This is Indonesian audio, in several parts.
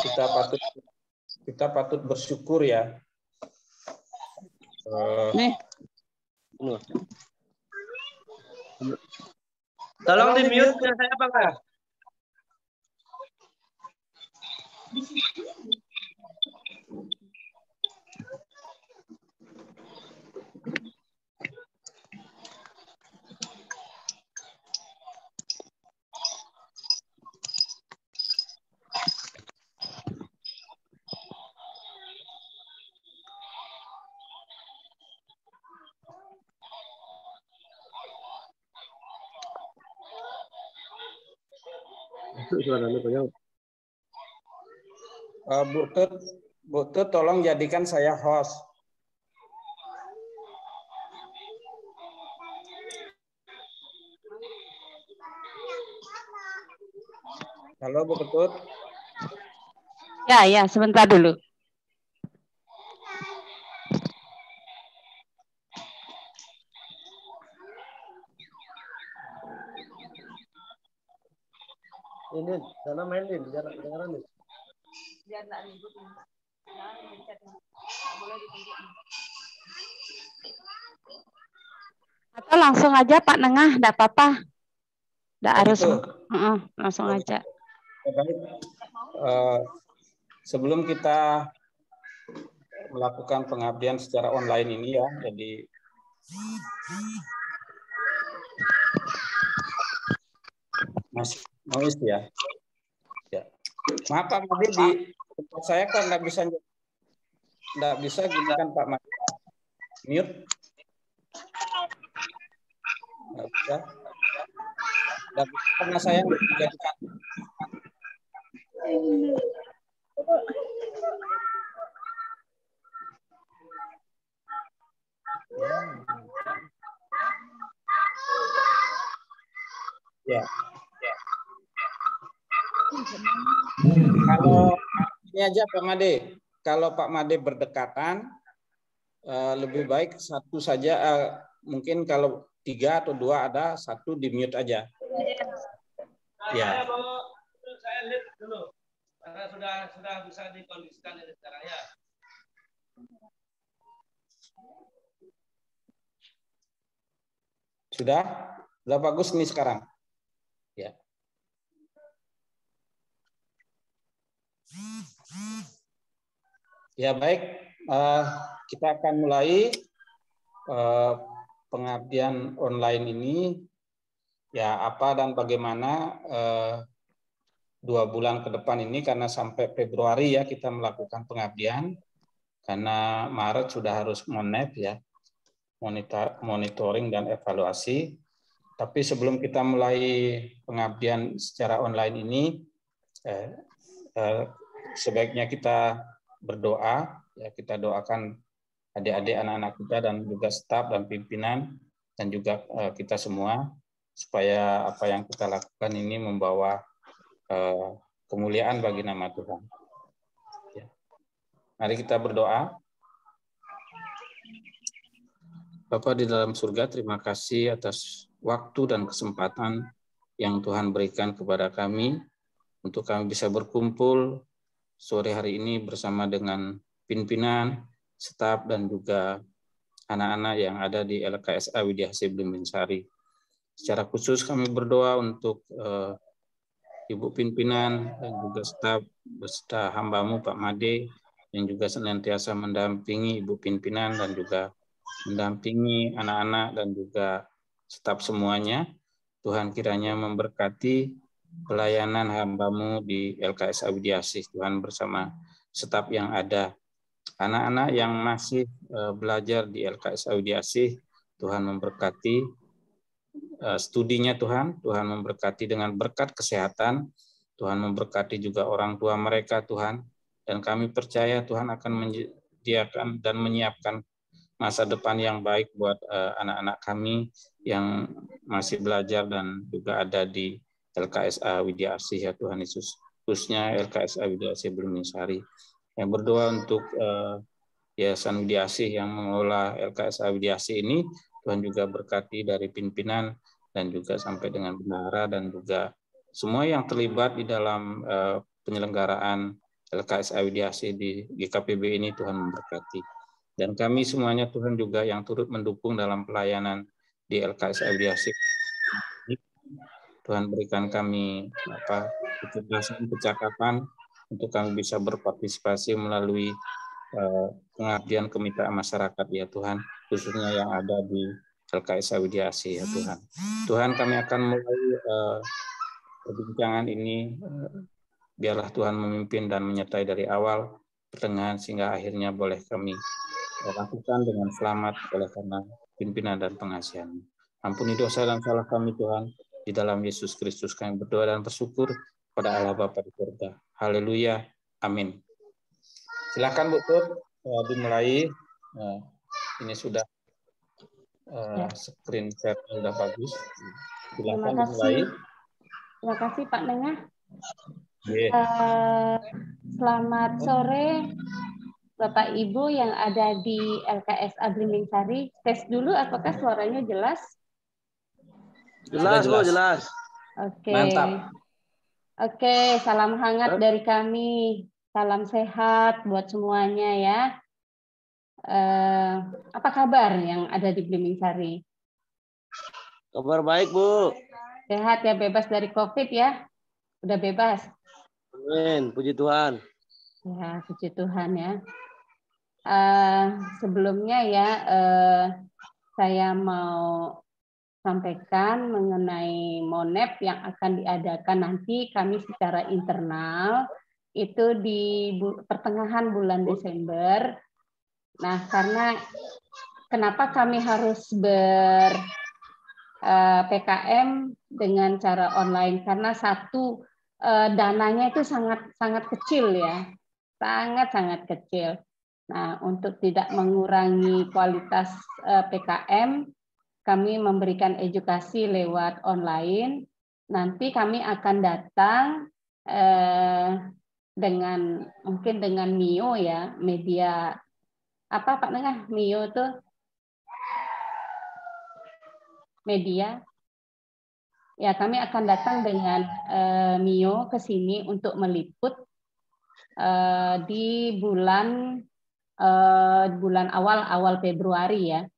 kita patut bersyukur ya. Nih. Tolong di mute saya Pak. Butut, tolong jadikan saya host. Halo Bu Ketut. Ya, sebentar dulu. Ini jangan main din, jangan nih. Biar enggak ribut. Jangan mencet. Enggak boleh ditunjuk. Atau langsung aja Pak Nengah, enggak apa-apa. Enggak harus. Langsung aja. Sebelum kita melakukan pengabdian secara online ini ya, jadi masih noise ya. Maaf Pak Made, di tempat saya kok nggak bisa gunakan Pak Made. Mute. Nggak bisa. Nggak bisa karena saya menjadikan. Ya. Kalau ini aja Pak Made, kalau Pak Made berdekatan, lebih baik satu saja. Mungkin kalau 3 atau 2 ada, 1 di mute aja. Ya. Saya lihat dulu, karena sudah bisa dikondisikan ini sekarang ya. Sudah bagus nih sekarang. Ya. Ya baik, kita akan mulai pengabdian online ini. Ya apa dan bagaimana 2 bulan ke depan ini, karena sampai Februari ya kita melakukan pengabdian, karena Maret sudah harus monep ya, monitoring dan evaluasi. Tapi sebelum kita mulai pengabdian secara online ini, sebaiknya kita berdoa, ya kita doakan adik-adik anak-anak kita dan juga staf dan pimpinan dan juga kita semua, supaya apa yang kita lakukan ini membawa kemuliaan bagi nama Tuhan. Ya. Mari kita berdoa. Bapa di dalam surga, terima kasih atas waktu dan kesempatan yang Tuhan berikan kepada kami untuk kami bisa berkumpul sore hari ini bersama dengan pimpinan, staf, dan juga anak-anak yang ada di LKSA Widya Asih Blimbing-Sari. Secara khusus kami berdoa untuk Ibu pimpinan dan juga staf beserta hamba-Mu Pak Made yang juga senantiasa mendampingi Ibu pimpinan dan juga mendampingi anak-anak dan juga staf semuanya. Tuhan kiranya memberkati pelayanan hamba-Mu di LKSA Widya Asih. Tuhan bersama staf yang ada. Anak-anak yang masih belajar di LKSA Widya Asih, Tuhan memberkati studinya Tuhan memberkati dengan berkat kesehatan, Tuhan memberkati juga orang tua mereka Tuhan, dan kami percaya Tuhan akan menyediakan dan menyiapkan masa depan yang baik buat anak-anak kami yang masih belajar dan juga ada di LKSA Widya Asih ya Tuhan Yesus, khususnya LKSA Widya Asih Blimbing-Sari. Yang berdoa untuk Yayasan Widya Asih yang mengelola LKSA Widya Asih ini, Tuhan juga berkati dari pimpinan dan juga sampai dengan bendahara dan juga semua yang terlibat di dalam penyelenggaraan LKS Awidiasi di GKPB ini Tuhan memberkati. Dan kami semuanya Tuhan juga yang turut mendukung dalam pelayanan di LKS Awidiasi. Tuhan berikan kami kecerdasan, kecakapan untuk kami bisa berpartisipasi melalui pengabdian kemitraan masyarakat ya Tuhan, khususnya yang ada di LKS Awidiasi ya Tuhan. Tuhan, kami akan mulai perbincangan ini, biarlah Tuhan memimpin dan menyertai dari awal, pertengahan, sehingga akhirnya boleh kami lakukan dengan selamat oleh karena pimpinan dan pengasihan. Ampuni dosa dan salah kami Tuhan, di dalam Yesus Kristus kami berdoa dan bersyukur pada Allah Bapa di surga. Haleluya, amin. Silakan Bu Tut, dimulai. Ini sudah screen share sudah bagus. Silakan dimulai. Terima kasih Pak Nengah. Yeah. Selamat sore Bapak Ibu yang ada di LKS Blimbing Sari. Tes dulu apakah suaranya jelas? Jelas, Bu, jelas. Oke. Mantap. Oke, salam hangat dari kami. Salam sehat buat semuanya ya. Apa kabar yang ada di Blimbing Sari? Kabar baik, Bu. Sehat ya, bebas dari COVID ya? Udah bebas? Amin, puji Tuhan. Ya, puji Tuhan ya. Sebelumnya ya, saya mau sampaikan mengenai Monep yang akan diadakan nanti kami secara internal itu di pertengahan bulan Desember. Nah, karena kenapa kami harus PKM dengan cara online? Karena satu, dananya itu sangat kecil ya, sangat kecil. Nah, untuk tidak mengurangi kualitas PKM, kami memberikan edukasi lewat online. Nanti kami akan datang mungkin dengan Mio ya, media apa Pak Nengah? Mio tuh media. Ya, kami akan datang dengan Mio ke sini untuk meliput di bulan awal Februari ya.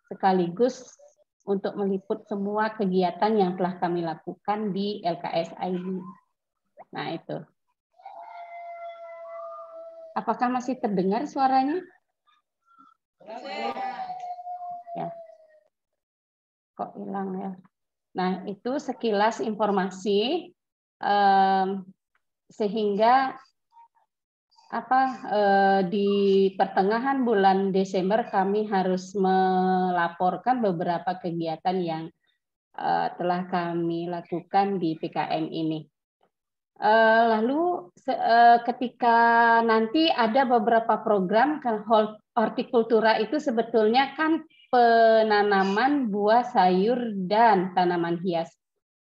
Sekaligus untuk meliput semua kegiatan yang telah kami lakukan di LKS ID. Nah, itu. Apakah masih terdengar suaranya? Ya. Kok hilang ya? Nah, itu sekilas informasi sehingga di pertengahan bulan Desember kami harus melaporkan beberapa kegiatan yang telah kami lakukan di PKM ini. Lalu ketika nanti ada beberapa program, kan hortikultura itu sebetulnya kan penanaman buah, sayur, dan tanaman hias.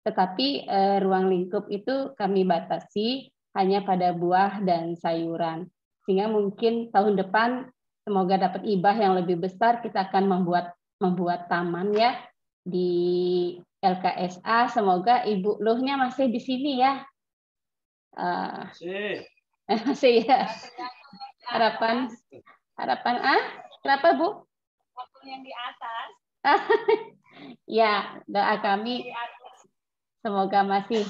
Tetapi ruang lingkup itu kami batasi hanya pada buah dan sayuran. Sehingga mungkin tahun depan semoga dapat hibah yang lebih besar, kita akan membuat taman ya di LKSA. Semoga Ibu Luhnya masih di sini ya. Masih ya. Harapan kenapa Bu? Waktu yang di atas. Ya, doa kami semoga masih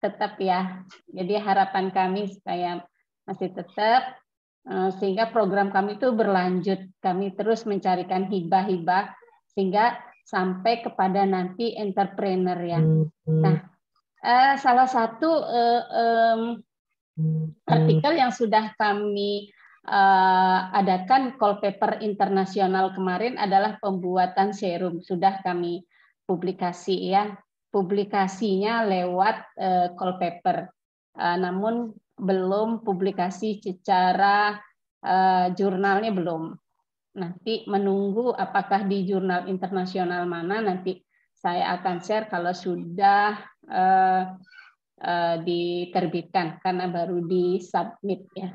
tetap ya. Jadi harapan kami supaya masih tetap, sehingga program kami itu berlanjut. Kami terus mencarikan hibah-hibah sehingga sampai kepada nanti entrepreneur ya. Nah, salah satu artikel yang sudah kami adakan call paper internasional kemarin adalah pembuatan serum. Sudah kami publikasi ya. Publikasinya lewat call paper, namun belum publikasi secara jurnalnya belum. Nanti menunggu apakah di jurnal internasional mana, nanti saya akan share kalau sudah diterbitkan karena baru disubmit ya.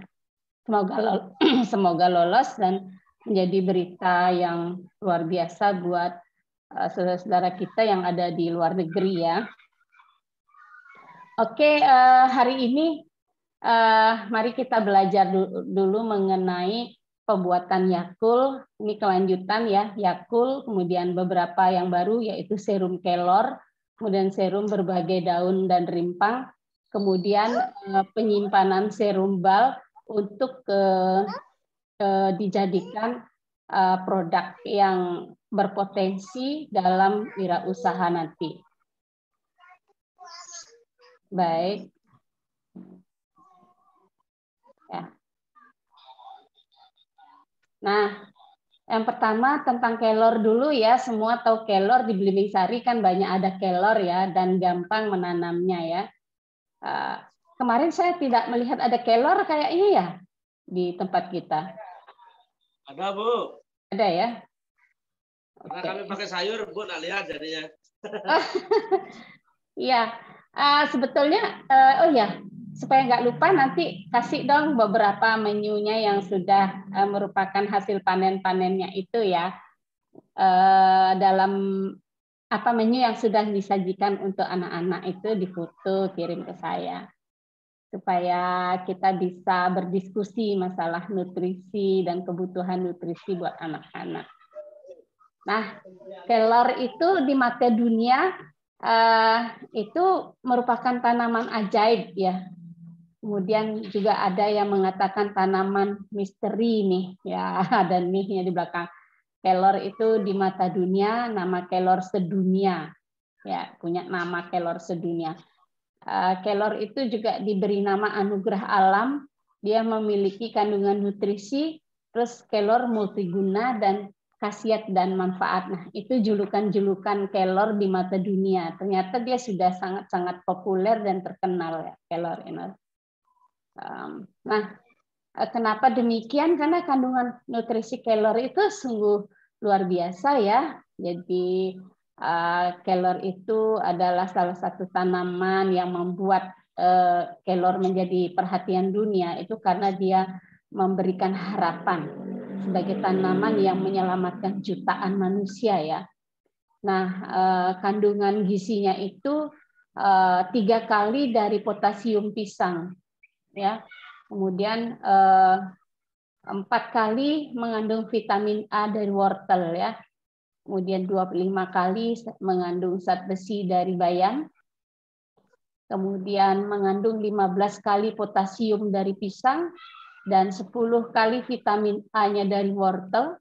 Semoga lolos dan menjadi berita yang luar biasa buat saudara-saudara kita yang ada di luar negeri ya. Oke, hari ini mari kita belajar dulu mengenai pembuatan Yakult. Ini kelanjutan ya, Yakult, kemudian beberapa yang baru yaitu serum kelor, kemudian serum berbagai daun dan rimpang, kemudian penyimpanan serum bal untuk dijadikan produk yang berpotensi dalam wirausaha nanti. Baik. Ya. Nah, yang pertama tentang kelor dulu ya. Semua tahu kelor, di Belimbing Sari kan banyak ada kelor ya, dan gampang menanamnya ya. Kemarin saya tidak melihat ada kelor kayaknya ya di tempat kita. Ada, Bu. Ada ya. Karena kami pakai sayur, Bu, nggak lihat jadinya. Iya, sebetulnya, oh ya, supaya nggak lupa nanti kasih dong beberapa menunya yang sudah merupakan hasil panen-panennya itu ya, dalam apa menu yang sudah disajikan untuk anak-anak itu difoto kirim ke saya, supaya kita bisa berdiskusi masalah nutrisi dan kebutuhan nutrisi buat anak-anak. Nah, kelor itu di mata dunia itu merupakan tanaman ajaib ya. Kemudian juga ada yang mengatakan tanaman misteri nih ya, ada nih-nya di belakang. Kelor itu di mata dunia nama kelor sedunia ya, punya nama kelor sedunia. Kelor itu juga diberi nama anugerah alam. Dia memiliki kandungan nutrisi, terus kelor multiguna dan khasiat dan manfaat. Nah, itu julukan-julukan kelor di mata dunia. Ternyata dia sudah sangat-sangat populer dan terkenal ya, kelor ini. Nah, kenapa demikian? Karena kandungan nutrisi kelor itu sungguh luar biasa ya. Jadi kelor itu adalah salah satu tanaman yang membuat kelor menjadi perhatian dunia. Itu karena dia memberikan harapan sebagai tanaman yang menyelamatkan jutaan manusia ya. Nah, kandungan gizinya itu 3 kali dari potasium pisang ya. Kemudian 4 kali mengandung vitamin A dari wortel ya. Kemudian 25 kali mengandung zat besi dari bayam. Kemudian mengandung 15 kali potasium dari pisang dan 10 kali vitamin A-nya dari wortel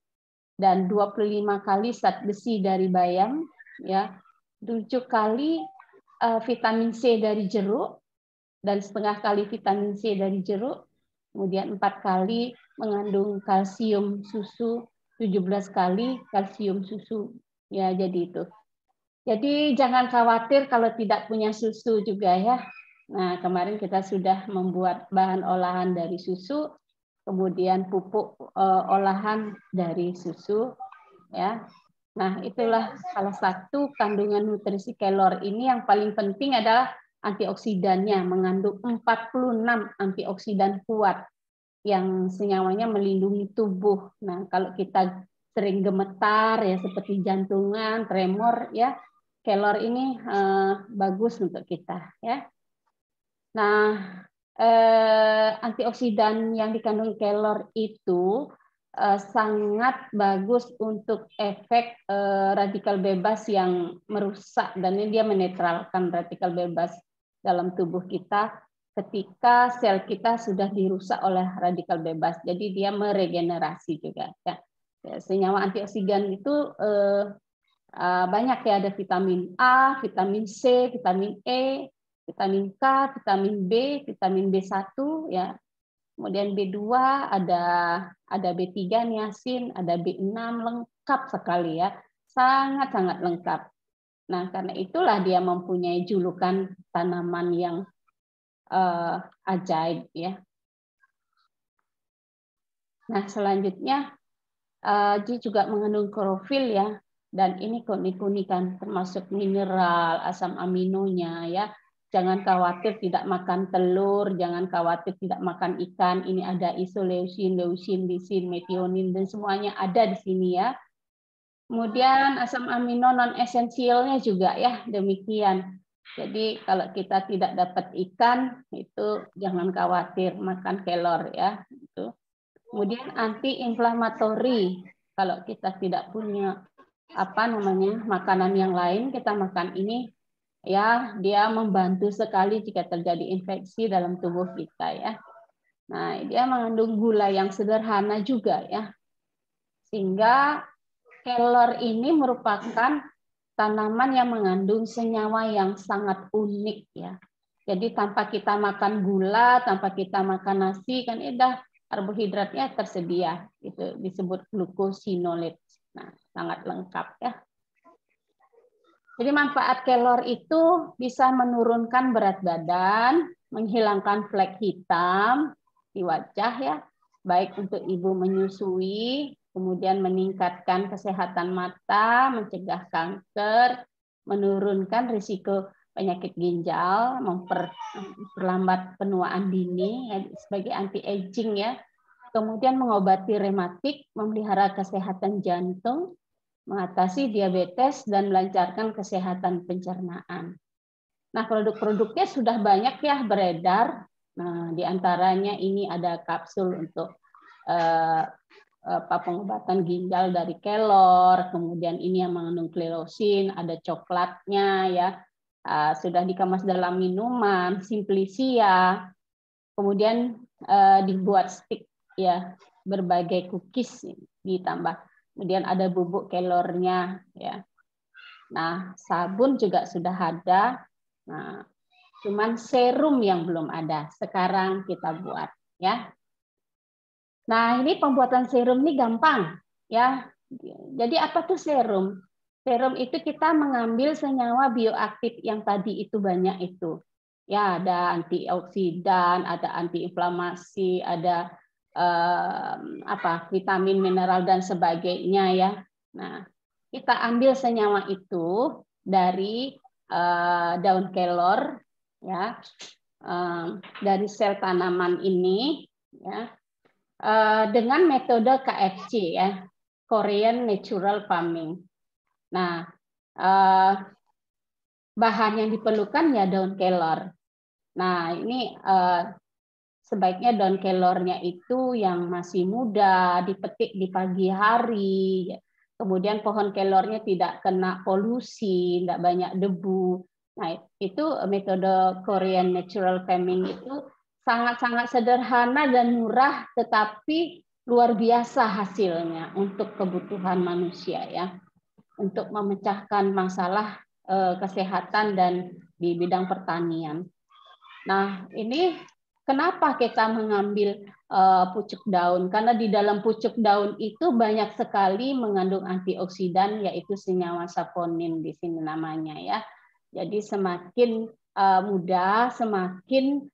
dan 25 kali zat besi dari bayam ya. 7 kali vitamin C dari jeruk dan setengah kali vitamin C dari jeruk. Kemudian 4 kali mengandung kalsium susu, 17 kali kalsium susu. Ya, jadi itu. Jadi jangan khawatir kalau tidak punya susu juga ya. Nah, kemarin kita sudah membuat bahan olahan dari susu, kemudian pupuk olahan dari susu ya. Nah, itulah salah satu kandungan nutrisi kelor ini. Yang paling penting adalah antioksidannya, mengandung 46 antioksidan kuat yang senyawanya melindungi tubuh. Nah, kalau kita sering gemetar ya seperti jantungan, tremor ya, kelor ini bagus untuk kita ya. Nah, antioksidan yang dikandung kelor itu sangat bagus untuk efek radikal bebas yang merusak, dan ini dia menetralkan radikal bebas dalam tubuh kita ketika sel kita sudah dirusak oleh radikal bebas. Jadi dia meregenerasi juga ya. Senyawa antioksidan itu banyak ya, ada vitamin A, vitamin C, vitamin E, vitamin K, vitamin B, vitamin B1 ya. Kemudian B2 ada B3 niacin, ada B6, lengkap sekali ya. Sangat-sangat lengkap. Nah, karena itulah dia mempunyai julukan tanaman yang ajaib ya. Nah, selanjutnya dia juga mengandung klorofil ya. Dan ini keunikan termasuk mineral, asam aminonya ya. Jangan khawatir tidak makan telur, jangan khawatir tidak makan ikan. Ini ada isoleucin, leucin, lisin, metionin, dan semuanya ada di sini ya. Kemudian asam amino non esensialnya juga ya demikian. Jadi kalau kita tidak dapat ikan itu jangan khawatir, makan kelor ya. Itu. Kemudian anti-inflamatori. Kalau kita tidak punya makanan yang lain, kita makan ini ya, dia membantu sekali jika terjadi infeksi dalam tubuh kita ya. Nah, dia mengandung gula yang sederhana juga ya. Sehingga kelor ini merupakan tanaman yang mengandung senyawa yang sangat unik ya. Jadi tanpa kita makan gula, tanpa kita makan nasi, kan karbohidratnya tersedia. Itu disebut glucosinolates. Nah, sangat lengkap ya. Jadi manfaat kelor itu bisa menurunkan berat badan, menghilangkan flek hitam di wajah ya, baik untuk ibu menyusui, kemudian meningkatkan kesehatan mata, mencegah kanker, menurunkan risiko penyakit ginjal, memperlambat penuaan dini ya, sebagai anti-aging ya. Kemudian mengobati rematik, memelihara kesehatan jantung, mengatasi diabetes dan melancarkan kesehatan pencernaan. Nah, produk-produknya sudah banyak ya beredar. Nah, di antaranya ini ada kapsul untuk pengobatan ginjal dari kelor, kemudian ini yang mengandung klerosin, ada coklatnya ya, sudah dikemas dalam minuman, simplicia, kemudian dibuat stick ya, berbagai cookies ditambah, kemudian ada bubuk kelornya ya. Nah, sabun juga sudah ada. Nah, cuman serum yang belum ada. Sekarang kita buat ya. Nah, ini pembuatan serum ini gampang ya. Jadi apa tuh serum? Serum itu kita mengambil senyawa bioaktif yang tadi itu banyak itu. Ya, ada antioksidan, ada antiinflamasi, ada vitamin, mineral dan sebagainya ya. Nah, kita ambil senyawa itu dari daun kelor ya, dari sel tanaman ini ya, dengan metode KFC ya, Korean Natural Farming. Nah, bahan yang diperlukan ya daun kelor. Nah, ini sebaiknya daun kelornya itu yang masih muda, dipetik di pagi hari. Kemudian pohon kelornya tidak kena polusi, tidak banyak debu. Nah, itu metode Korean Natural Farming itu sangat-sangat sederhana dan murah, tetapi luar biasa hasilnya untuk kebutuhan manusia ya, untuk memecahkan masalah kesehatan dan di bidang pertanian. Nah, ini kenapa kita mengambil pucuk daun? Karena di dalam pucuk daun itu banyak sekali mengandung antioksidan, yaitu senyawa saponin di sini namanya ya. Jadi semakin muda, semakin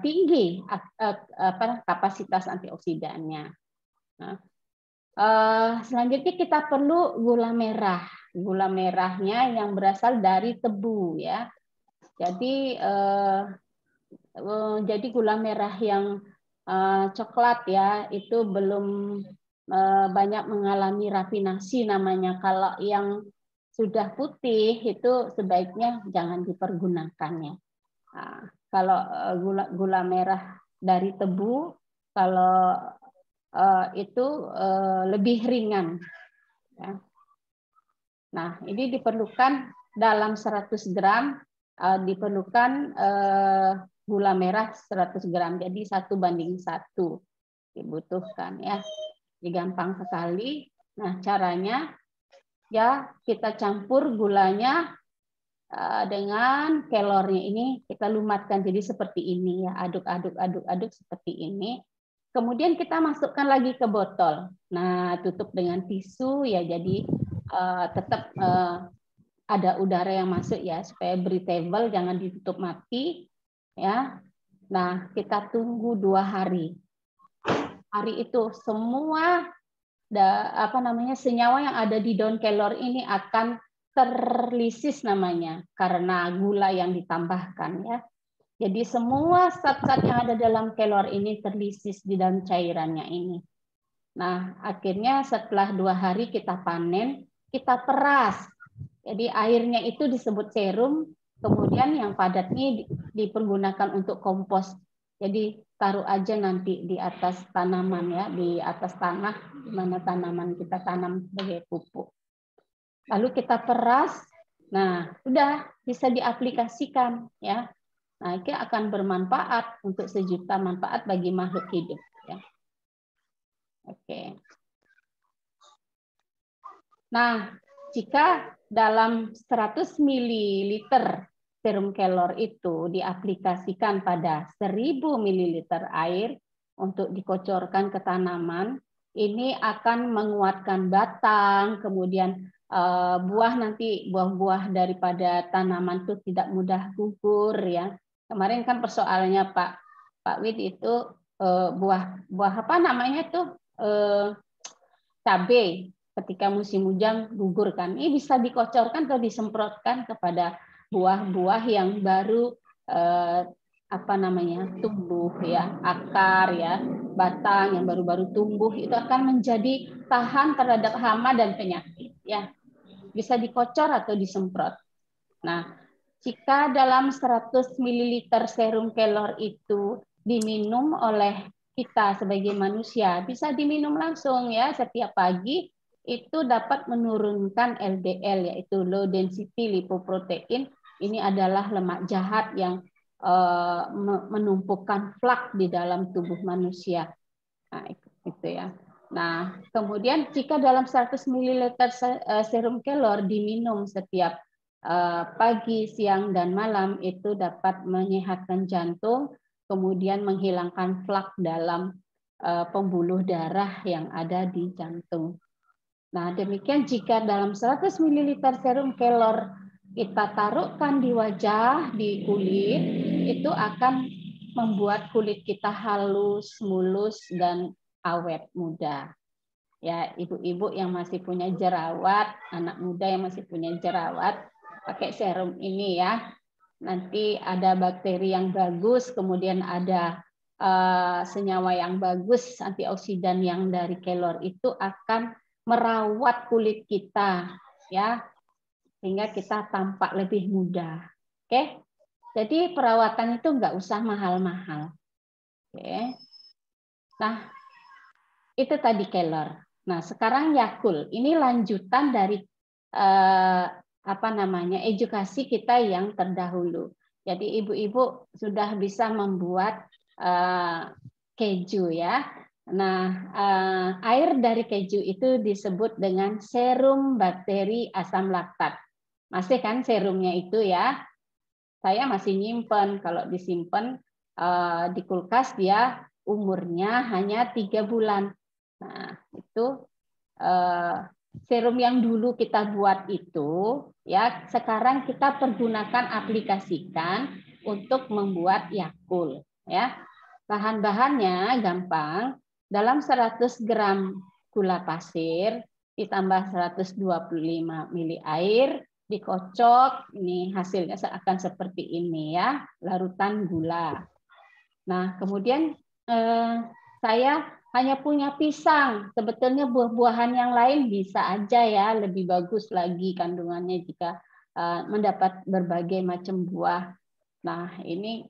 tinggi kapasitas antioksidannya. Nah, selanjutnya kita perlu gula merah. Gula merahnya yang berasal dari tebu ya. Jadi gula merah yang coklat ya, itu belum banyak mengalami rafinasi namanya. Kalau yang sudah putih itu sebaiknya jangan dipergunakan ya. Nah, kalau gula merah dari tebu, kalau itu lebih ringan. Ya. Nah, ini diperlukan dalam 100 gram diperlukan gula merah 100 gram, jadi 1:1 dibutuhkan ya. Jadi gampang sekali. Nah, caranya ya kita campur gulanya dengan kelornya ini, kita lumatkan jadi seperti ini ya, aduk seperti ini. Kemudian kita masukkan lagi ke botol. Nah, tutup dengan tisu ya, jadi tetap ada udara yang masuk ya, supaya breathable, jangan ditutup mati ya. Nah, kita tunggu 2 hari. Hari itu semua senyawa yang ada di daun kelor ini akan terlisis namanya, karena gula yang ditambahkan ya. Jadi semua zat-zat yang ada dalam kelor ini terlisis di dalam cairannya ini. Nah, akhirnya setelah 2 hari kita panen, kita peras. Jadi airnya itu disebut serum, Kemudian yang padat ini dipergunakan untuk kompos. Jadi taruh aja nanti di atas tanaman ya, di atas tanah di mana tanaman kita tanam sebagai pupuk. Lalu kita peras. Nah, sudah bisa diaplikasikan ya. Nah, itu akan bermanfaat untuk sejuta manfaat bagi makhluk hidup ya. Oke. Nah, jika dalam 100 ml serum kelor itu diaplikasikan pada 1000 ml air untuk dikocorkan ke tanaman, ini akan menguatkan batang, kemudian buah nanti buah-buah daripada tanaman itu tidak mudah gugur ya. Kemarin kan persoalannya Pak Wid itu buah apa namanya itu cabai ketika musim hujan gugur kan. Ini bisa dikocorkan atau disemprotkan kepada buah-buah yang baru tumbuh ya, akar ya, batang yang baru-baru tumbuh itu akan menjadi tahan terhadap hama dan penyakit ya. Bisa dikocor atau disemprot. Nah, jika dalam 100 ml serum kelor itu diminum oleh kita sebagai manusia, bisa diminum langsung ya setiap pagi, itu dapat menurunkan LDL yaitu low density lipoprotein. Ini adalah lemak jahat yang menumpukan plak di dalam tubuh manusia. Nah, itu ya. Nah, kemudian jika dalam 100 ml serum kelor diminum setiap pagi, siang, dan malam, itu dapat menyehatkan jantung, kemudian menghilangkan plak dalam pembuluh darah yang ada di jantung. Nah, demikian jika dalam 100 ml serum kelor kita taruhkan di wajah, di kulit, itu akan membuat kulit kita halus, mulus, dan awet muda. Ya, ibu-ibu yang masih punya jerawat, anak muda yang masih punya jerawat, pakai serum ini ya. Nanti ada bakteri yang bagus, kemudian ada senyawa yang bagus, antioksidan yang dari kelor itu akan merawat kulit kita ya, sehingga kita tampak lebih muda. Oke. Jadi perawatan itu nggak usah mahal-mahal. Oke. Nah, itu tadi kelor. Nah, sekarang Yakult. Ini lanjutan dari edukasi kita yang terdahulu. Jadi ibu-ibu sudah bisa membuat keju ya. Nah, air dari keju itu disebut dengan serum bakteri asam laktat. Masih kan serumnya itu ya. Saya masih nyimpen. Kalau disimpan di kulkas dia umurnya hanya 3 bulan. Nah, itu serum yang dulu kita buat itu ya, sekarang kita pergunakan aplikasikan untuk membuat Yakult ya. Bahan-bahannya gampang. Dalam 100 gram gula pasir ditambah 125 ml air, dikocok, ini hasilnya akan seperti ini ya, larutan gula. Nah, kemudian saya hanya punya pisang. Sebetulnya buah-buahan yang lain bisa aja ya, lebih bagus lagi kandungannya jika mendapat berbagai macam buah. Nah, ini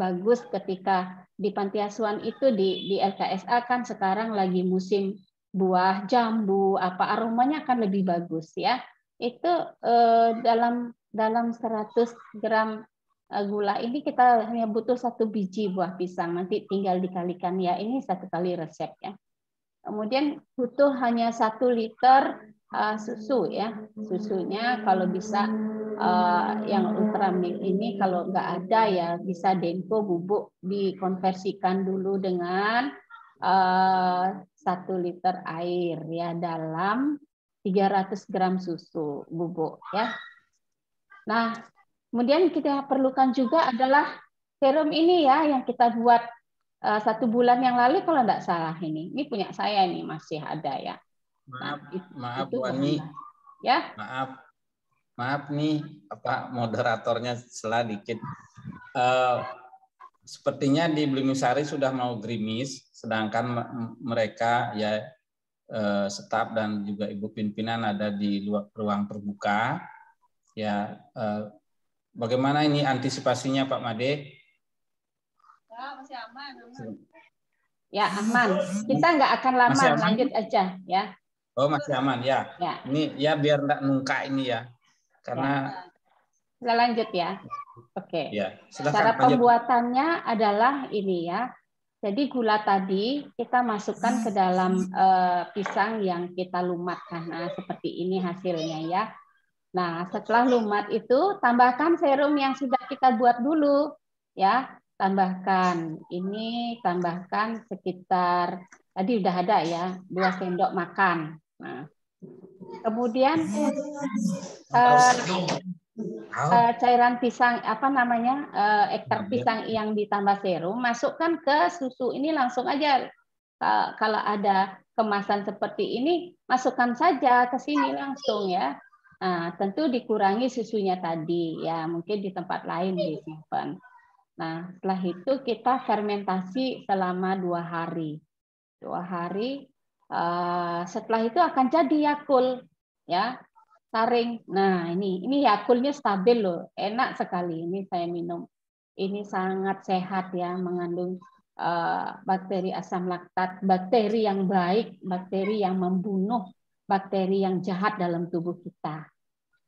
bagus ketika di panti asuhan itu di LKSA kan sekarang lagi musim buah jambu, apa aromanya akan lebih bagus ya. Itu dalam 100 gram gula ini kita hanya butuh 1 biji buah pisang, nanti tinggal dikalikan ya, ini 1 kali resep ya. Kemudian butuh hanya 1 liter susu ya, susunya kalau bisa yang ultramilk ini, kalau nggak ada ya bisa Denko bubuk, dikonversikan dulu dengan 1 liter air ya dalam 300 gram susu bubuk ya. Nah, kemudian kita perlukan juga adalah serum ini ya, yang kita buat 1 bulan yang lalu kalau tidak salah ini. Ini punya saya nih, masih ada ya. Maaf Bu Ani. Ya. Maaf nih, moderatornya salah dikit. Sepertinya di Blimisari sudah mau gerimis, sedangkan mereka ya staf dan juga ibu pimpinan ada di ruang terbuka. Ya, bagaimana ini antisipasinya Pak Made? Ya, masih aman. Ya, aman. Kita nggak akan lama, Masih aman? lanjut aja ya. Oh, masih aman ya. Ya. Ini ya biar enggak nungkak ini ya. Karena Kita lanjut ya. Oke. ya, silakan Cara lanjut. pembuatannya adalah ini ya. Jadi gula tadi kita masukkan ke dalam pisang yang kita lumatkan. Nah, seperti ini hasilnya ya. Nah, setelah lumat itu tambahkan serum yang sudah kita buat dulu ya. Tambahkan ini, tambahkan sekitar tadi udah ada ya, 2 sendok makan. Nah, kemudian cairan pisang apa namanya ekstrak pisang yang ditambah serum masukkan ke susu ini langsung aja. Kalau ada kemasan seperti ini masukkan saja ke sini langsung ya. Nah, tentu dikurangi susunya tadi ya, mungkin di tempat lain disimpan. Nah, setelah itu kita fermentasi selama 2 hari. 2 hari setelah itu akan jadi Yakult ya. Saring. Nah, ini Yakultnya stabil loh, enak sekali. Ini saya minum. Ini sangat sehat ya, mengandung bakteri asam laktat, bakteri yang baik, bakteri yang membunuh bakteri yang jahat dalam tubuh kita.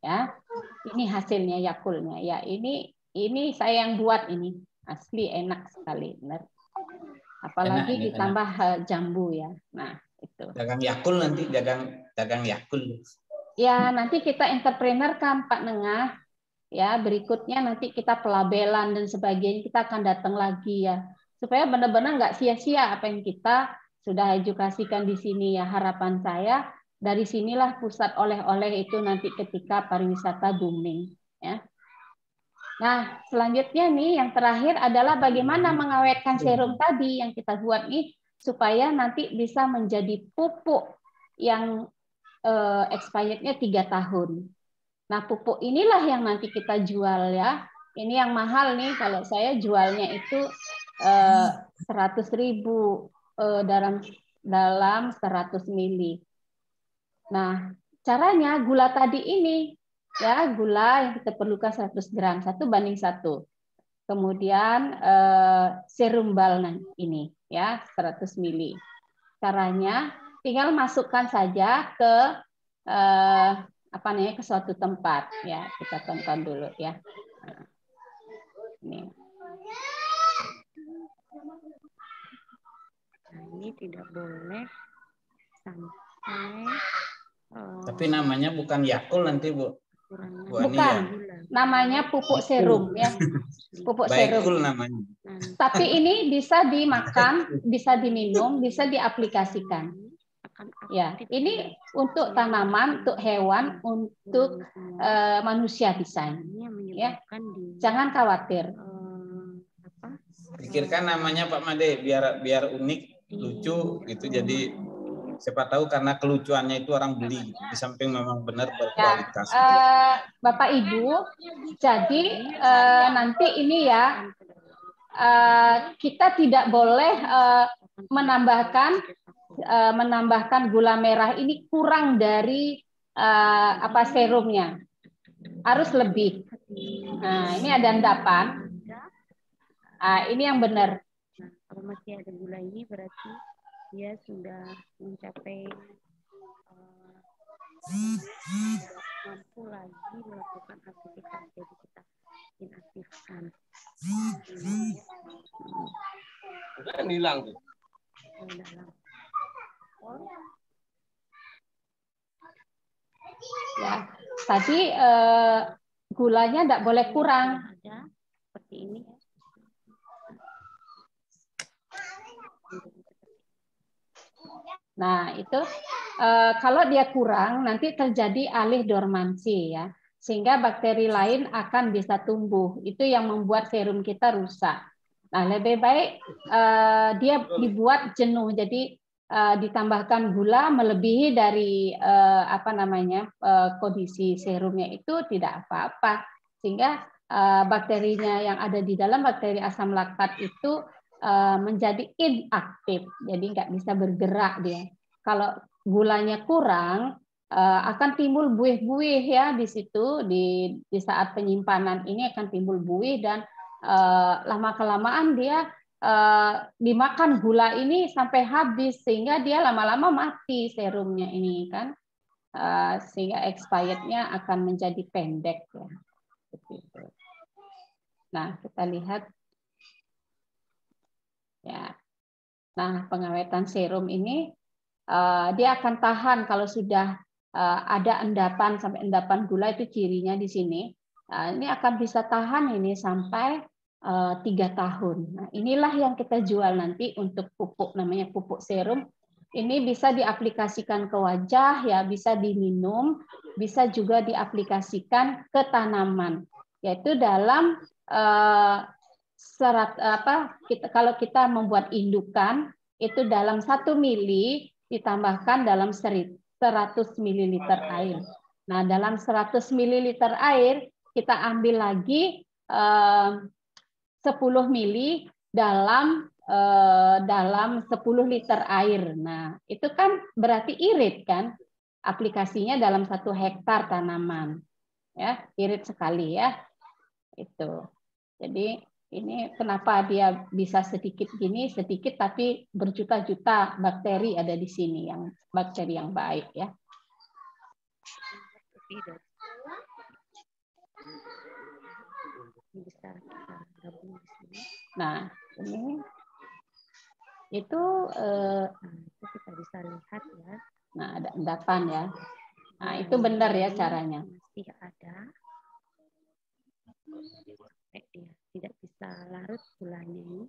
Ya, ini hasilnya Yakultnya. Ya, ini saya yang buat ini, asli enak sekali, benar. Apalagi enak, ditambah enak. Jambu ya. Nah, itu. Dagang Yakult nanti, dagang Yakult. Ya, nanti kita entrepreneur kan Pak Nengah. Ya, berikutnya nanti kita pelabelan dan sebagainya, kita akan datang lagi ya. Supaya benar-benar nggak sia-sia apa yang kita sudah edukasikan di sini ya. Harapan saya dari sinilah pusat oleh-oleh itu nanti ketika pariwisata booming ya. Nah, selanjutnya nih yang terakhir adalah bagaimana mengawetkan serum tadi yang kita buat nih supaya nanti bisa menjadi pupuk yang expirednya 3 tahun. Nah, pupuk inilah yang nanti kita jual ya. Ini yang mahal nih, kalau saya jualnya itu 100.000 dalam 100 mili. Nah, caranya gula tadi ini ya, gula yang kita perlukan 100 gram, 1:1. Kemudian serum bal ini ya 100 mili. Caranya tinggal masukkan saja ke ke suatu tempat ya. Kita tonton dulu ya. Nah, ini. Nah, ini tidak boleh sampai tapi namanya bukan Yakult nanti Bu. Bukan, namanya pupuk serum ya. Pupuk serum. Baikul namanya. Tapi ini bisa dimakan, bisa diminum, bisa diaplikasikan. Ya, ini untuk tanaman, untuk hewan, untuk manusia bisa. Ya, jangan khawatir. Pikirkan namanya Pak Made biar unik, lucu gitu. Jadi siapa tahu karena kelucuannya itu orang beli di samping memang benar berkualitas. Ya, Bapak Ibu, jadi nanti ini ya kita tidak boleh menambahkan gula merah ini kurang dari serumnya, harus lebih. Nah, ini ada endapan. Ini yang benar. Nah, kalau masih ada gula ini berarti dia sudah mencapai mampu lagi melakukan aktivitas, jadi kita inaktifkan. Udah hilang tuh. Ya, tadi gulanya tidak boleh kurang. Ada seperti ini. Nah, itu kalau dia kurang nanti terjadi alih dormansi ya. Sehingga bakteri lain akan bisa tumbuh. Itu yang membuat serum kita rusak. Nah, lebih baik dia dibuat jenuh. Jadi ditambahkan gula melebihi dari kondisi serumnya itu tidak apa-apa. Sehingga bakterinya yang ada di dalam, bakteri asam laktat itu menjadi inaktif, jadi nggak bisa bergerak dia. Kalau gulanya kurang, akan timbul buih-buih ya di situ, di saat penyimpanan ini akan timbul buih, dan lama-kelamaan dia dimakan gula ini sampai habis, sehingga dia lama-lama mati serumnya ini kan, sehingga expirednya akan menjadi pendek ya. Begitu. Nah, kita lihat ya. Nah, pengawetan serum ini dia akan tahan kalau sudah ada endapan, sampai endapan gula, itu cirinya di sini. Ini akan bisa tahan ini sampai 3 tahun. Nah, inilah yang kita jual nanti untuk pupuk, namanya pupuk serum. Ini bisa diaplikasikan ke wajah ya, bisa diminum, bisa juga diaplikasikan ke tanaman, yaitu dalam kalau kita membuat indukan itu dalam 1 mili ditambahkan dalam 100 ml air. Nah, dalam 100 ml air kita ambil lagi 10 mili dalam 10 liter air. Nah, itu kan berarti irit kan? Aplikasinya dalam 1 hektar tanaman. Ya, irit sekali ya. Itu. Jadi ini kenapa dia bisa sedikit gini, sedikit tapi berjuta-juta bakteri ada di sini, yang bakteri yang baik ya. Nah, ini itu kita bisa lihat ya. Nah, ada endapan ya. Nah, itu benar ya caranya. Masih ada. Dia tidak bisa larut gulanya ini,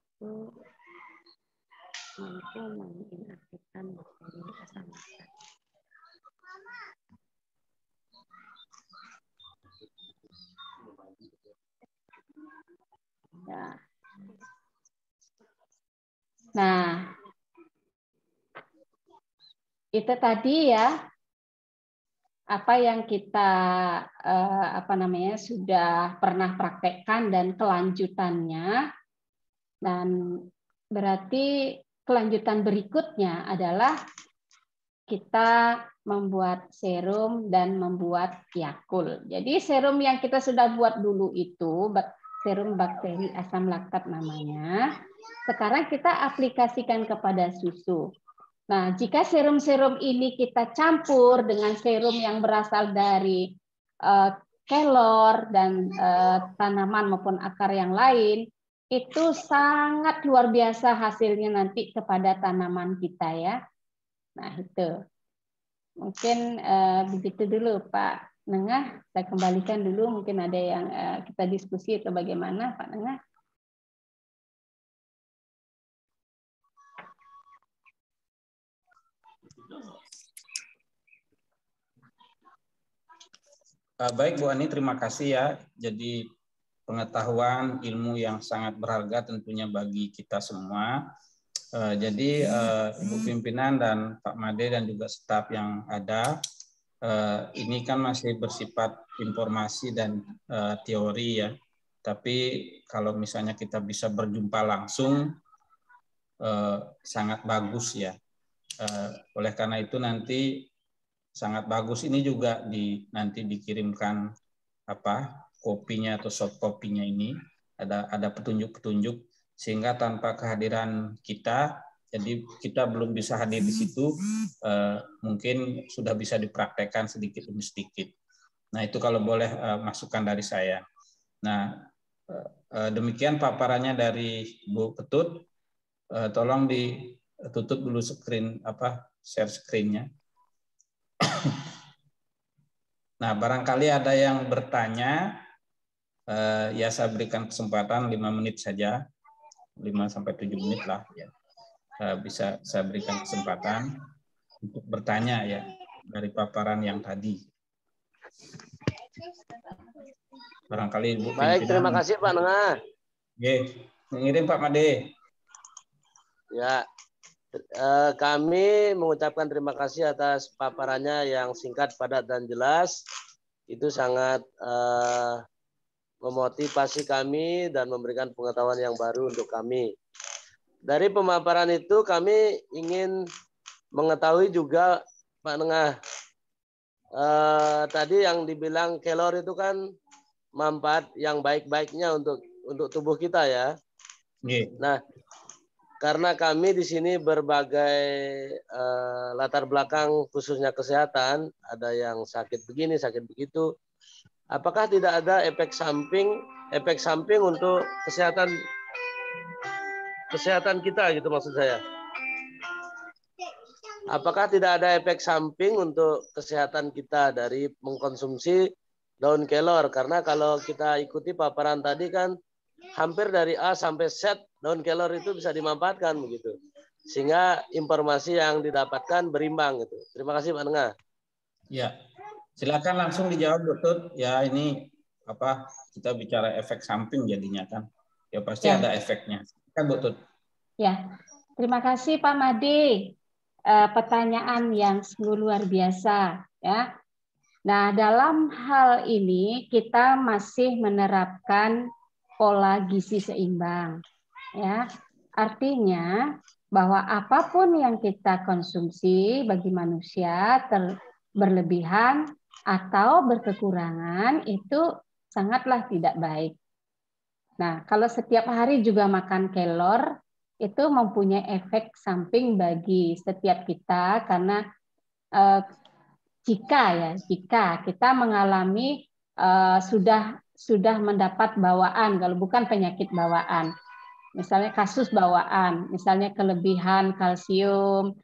itu mampu menginaktifkan bakteri asam laktat. Ya. Nah, itu tadi ya apa yang kita sudah pernah praktekkan dan kelanjutannya, dan berarti kelanjutan berikutnya adalah kita membuat serum dan membuat Yakult. Jadi serum yang kita sudah buat dulu itu serum bakteri asam laktat namanya, sekarang kita aplikasikan kepada susu. Nah, jika serum-serum ini kita campur dengan serum yang berasal dari kelor dan tanaman maupun akar yang lain, itu sangat luar biasa hasilnya nanti kepada tanaman kita ya. Nah, itu. Mungkin begitu dulu Pak Nengah, saya kembalikan dulu, mungkin ada yang kita diskusi atau bagaimana Pak Nengah. Baik Bu Ani, terima kasih ya. Jadi pengetahuan, ilmu yang sangat berharga tentunya bagi kita semua. Jadi Ibu Pimpinan dan Pak Made dan juga staf yang ada, ini kan masih bersifat informasi dan teori ya. Tapi kalau misalnya kita bisa berjumpa langsung, sangat bagus ya. Oleh karena itu nanti sangat bagus ini juga nanti dikirimkan kopinya atau soft kopinya ini ada petunjuk-petunjuk, sehingga tanpa kehadiran kita, jadi kita belum bisa hadir di situ, mungkin sudah bisa dipraktekkan sedikit demi sedikit. Nah, itu kalau boleh masukan dari saya. Nah, demikian paparannya dari Bu Ketut. Tolong ditutup dulu share screen-nya. Nah, barangkali ada yang bertanya, ya saya berikan kesempatan 5 menit saja, 5-7 menit lah ya. Bisa saya berikan kesempatan untuk bertanya ya dari paparan yang tadi. Barangkali Ibu Baik, terima kasih Pak Nengah. Mengirim Pak Made. Ya, kami mengucapkan terima kasih atas paparannya yang singkat, padat, dan jelas. Itu sangat memotivasi kami dan memberikan pengetahuan yang baru untuk kami. Dari pemaparan itu kami ingin mengetahui juga Pak Nengah. Tadi yang dibilang kelor itu kan manfaat yang baik-baiknya untuk tubuh kita ya. Nah, karena kami di sini berbagai latar belakang khususnya kesehatan, ada yang sakit begini, sakit begitu. Apakah tidak ada efek samping untuk kesehatan kita gitu maksud saya? Apakah tidak ada efek samping untuk kesehatan kita dari mengkonsumsi daun kelor? Karena kalau kita ikuti paparan tadi kan hampir dari A sampai Z daun kelor itu bisa dimanfaatkan begitu. Sehingga informasi yang didapatkan berimbang gitu. Terima kasih Pak Nengah. Ya, silakan langsung dijawab Butut. Ya ini apa kita bicara efek samping jadinya kan. Ya pasti Ya. ada efeknya. Kan Butut. Ya, terima kasih Pak Made. Pertanyaan yang sungguh luar biasa ya. Nah, dalam hal ini kita masih menerapkan pola gizi seimbang ya. Artinya bahwa apapun yang kita konsumsi bagi manusia berlebihan atau berkekurangan itu sangatlah tidak baik. Nah, kalau setiap hari juga makan kelor itu mempunyai efek samping bagi setiap kita karena jika kita mengalami sudah mendapat bawaan, kalau bukan penyakit bawaan, misalnya kasus bawaan, misalnya kelebihan kalsium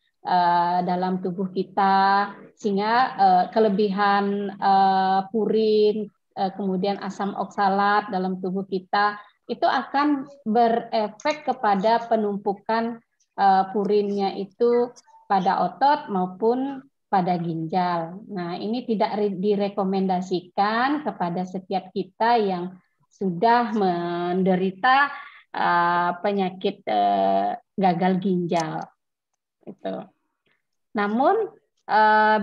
dalam tubuh kita, sehingga kelebihan purin, kemudian asam oksalat dalam tubuh kita, itu akan berefek kepada penumpukan purinnya itu pada otot maupun pada ginjal. Nah, ini tidak direkomendasikan kepada setiap kita yang sudah menderita penyakit gagal ginjal. Itu. Namun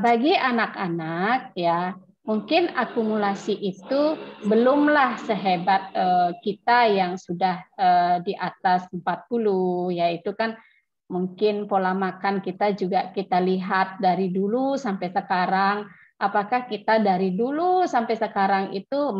bagi anak-anak ya mungkin akumulasi itu belumlah sehebat kita yang sudah di atas 40, yaitu kan mungkin pola makan kita juga kita lihat dari dulu sampai sekarang, apakah kita dari dulu sampai sekarang itu